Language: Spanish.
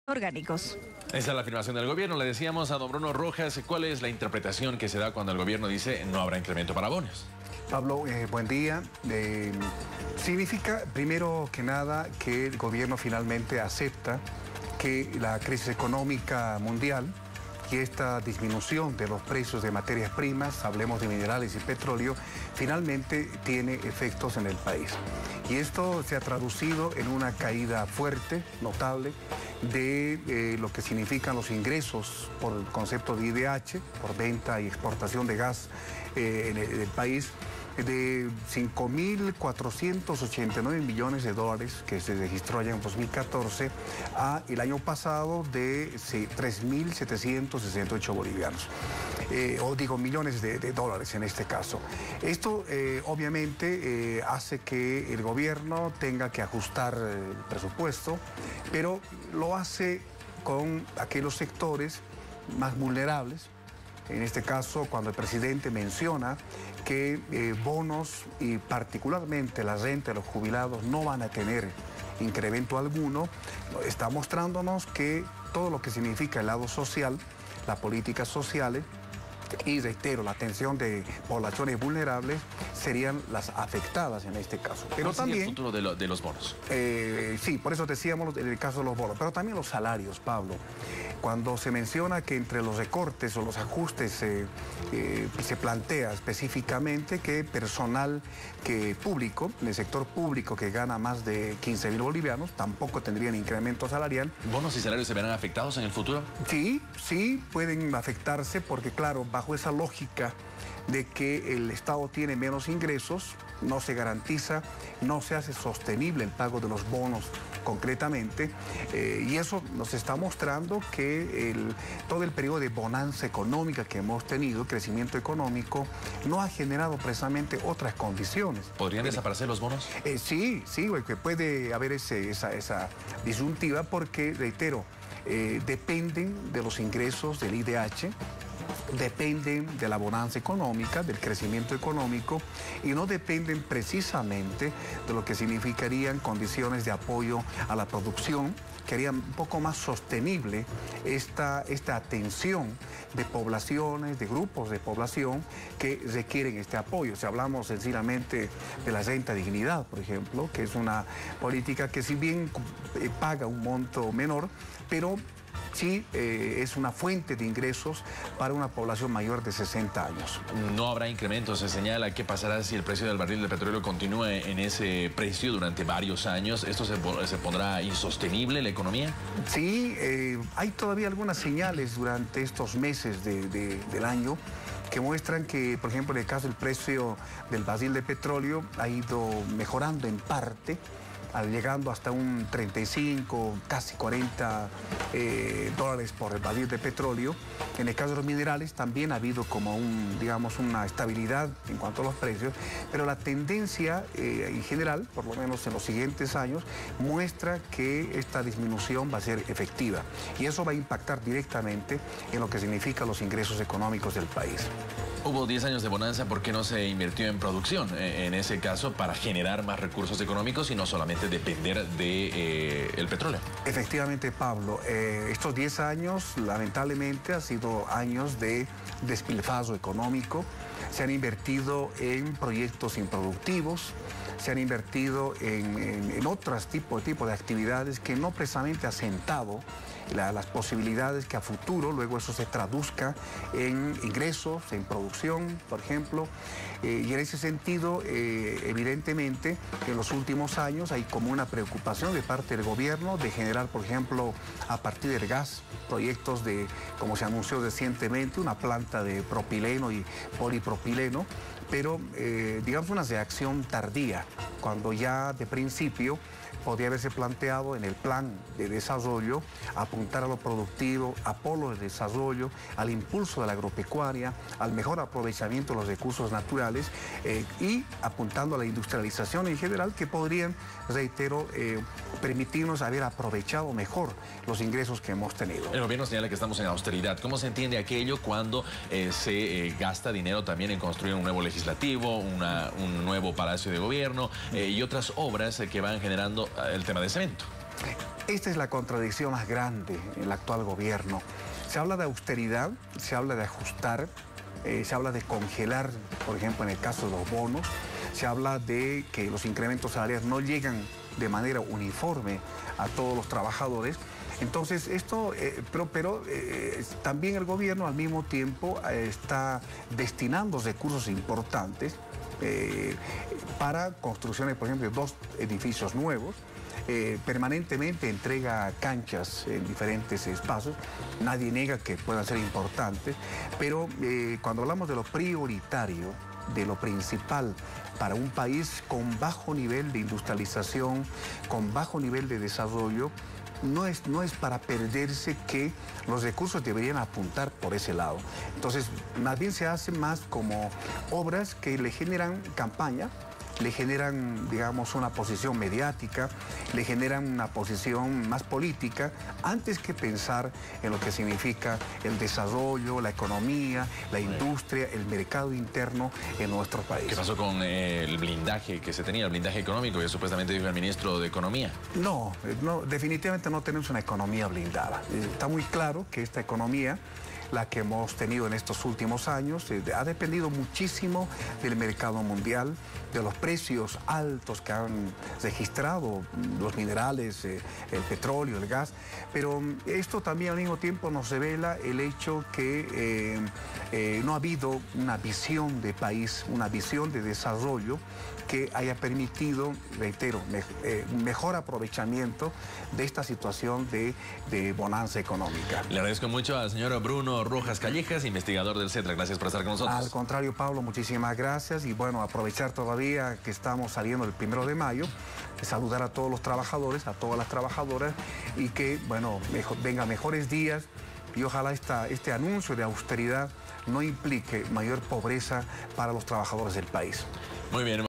orgánicos. Esa es la afirmación del gobierno. Le decíamos a don Bruno Rojas, ¿cuál es la interpretación que se da cuando el gobierno dice no habrá incremento para bonos? Pablo, buen día. Significa, primero que nada, que el gobierno finalmente acepta que la crisis económica mundial y esta disminución de los precios de materias primas, hablemos de minerales y petróleo, finalmente tiene efectos en el país. Y esto se ha traducido en una caída fuerte, notable, de lo que significan los ingresos por el concepto de IDH, por venta y exportación de gas en el país, de 5.489 millones de dólares que se registró allá en 2014 a el año pasado de 3.768 bolivianos, millones de dólares en este caso. Esto obviamente hace que el gobierno tenga que ajustar el presupuesto, pero lo hace con aquellos sectores más vulnerables. En este caso, cuando el presidente menciona que bonos y particularmente la renta de los jubilados no van a tener incremento alguno, está mostrándonos que todo lo que significa el lado social, las políticas sociales, y reitero, la atención de poblaciones vulnerables serían las afectadas en este caso. Pero también el futuro de los bonos. Sí, por eso decíamos en el caso de los bonos, pero también los salarios, Pablo. Cuando se menciona que entre los recortes o los ajustes se plantea específicamente que personal público, en el sector público que gana más de 15.000 bolivianos, tampoco tendrían incremento salarial. ¿Bonos y salarios se verán afectados en el futuro? Sí, sí, pueden afectarse porque, claro, bajo esa lógica de que el Estado tiene menos ingresos, no se garantiza, no se hace sostenible el pago de los bonos concretamente, y eso nos está mostrando que todo el periodo de bonanza económica que hemos tenido, crecimiento económico, no ha generado precisamente otras condiciones. ¿Podrían desaparecer los bonos? Sí, que puede haber esa disyuntiva porque, reitero, dependen de los ingresos del IDH, dependen de la bonanza económica, del crecimiento económico y no dependen precisamente de lo que significarían condiciones de apoyo a la producción que harían un poco más sostenible esta atención de poblaciones, de grupos de población que requieren este apoyo. Si hablamos sencillamente de la renta dignidad, por ejemplo, que es una política que si bien paga un monto menor, pero sí es una fuente de ingresos para una población mayor de 60 años. No habrá incremento, se señala. ¿Qué pasará si el precio del barril de petróleo continúe en ese precio durante varios años? ¿Esto se pondrá insostenible la economía? Sí, hay todavía algunas señales durante estos meses del año que muestran que, por ejemplo, en el caso del precio del barril de petróleo ha ido mejorando en parte, llegando hasta un 35, casi 40 dólares por el barril de petróleo. En el caso de los minerales también ha habido como una estabilidad en cuanto a los precios, pero la tendencia en general, por lo menos en los siguientes años, muestra que esta disminución va a ser efectiva y eso va a impactar directamente en lo que significa los ingresos económicos del país. Hubo 10 años de bonanza, ¿por qué no se invirtió en producción? En ese caso, para generar más recursos económicos y no solamente depender del petróleo. Efectivamente, Pablo, estos 10 años, lamentablemente, han sido años de despilfarro económico. Se han invertido en proyectos improductivos, se han invertido en otros tipos de actividades que no precisamente ha sentado las posibilidades que a futuro luego eso se traduzca en ingresos, en producción, por ejemplo. Y en ese sentido, evidentemente, en los últimos años hay como una preocupación de parte del gobierno de generar, por ejemplo, a partir del gas, proyectos como se anunció recientemente, una planta de propileno y polipropileno, pero digamos una reacción tardía, cuando ya de principio podría haberse planteado en el plan de desarrollo apuntar a lo productivo, a polos de desarrollo, al impulso de la agropecuaria, al mejor aprovechamiento de los recursos naturales y apuntando a la industrialización en general que podrían, reitero, permitirnos haber aprovechado mejor los ingresos que hemos tenido. El gobierno señala que estamos en austeridad. ¿Cómo se entiende aquello cuando se gasta dinero también en construir un nuevo legislativo, un nuevo palacio de gobierno y otras obras que van generando el tema de cemento? Esta es la contradicción más grande en el actual gobierno. Se habla de austeridad, se habla de ajustar, se habla de congelar, por ejemplo, en el caso de los bonos, se habla de que los incrementos salariales no llegan de manera uniforme a todos los trabajadores. Entonces, esto, pero también el gobierno al mismo tiempo está destinando recursos importantes para construcciones, por ejemplo, 2 edificios nuevos. Permanentemente entrega canchas en diferentes espacios. Nadie niega que puedan ser importantes, pero cuando hablamos de lo prioritario, de lo principal para un país con bajo nivel de industrialización, con bajo nivel de desarrollo, no es para perderse que los recursos deberían apuntar por ese lado. Entonces, más bien se hacen más como obras que le generan campaña, le generan, digamos, una posición mediática, le generan una posición más política, antes que pensar en lo que significa el desarrollo, la economía, la industria, el mercado interno en nuestro país. ¿Qué pasó con el blindaje que se tenía, el blindaje económico que supuestamente dijo el ministro de Economía? No, definitivamente no tenemos una economía blindada. Está muy claro que esta economía, la que hemos tenido en estos últimos años, ha dependido muchísimo del mercado mundial, de los precios altos que han registrado los minerales, el petróleo, el gas, pero esto también al mismo tiempo nos revela el hecho que no ha habido una visión de país, una visión de desarrollo que haya permitido, reitero, un mejor aprovechamiento de esta situación de bonanza económica. Le agradezco mucho al señor Bruno Rojas Callejas, investigador del CETRA. Gracias por estar con nosotros. Al contrario, Pablo, muchísimas gracias. Y bueno, aprovechar todavía que estamos saliendo el 1 de mayo, saludar a todos los trabajadores, a todas las trabajadoras, y que, bueno, vengan mejores días, y ojalá este anuncio de austeridad no implique mayor pobreza para los trabajadores del país. Muy bien.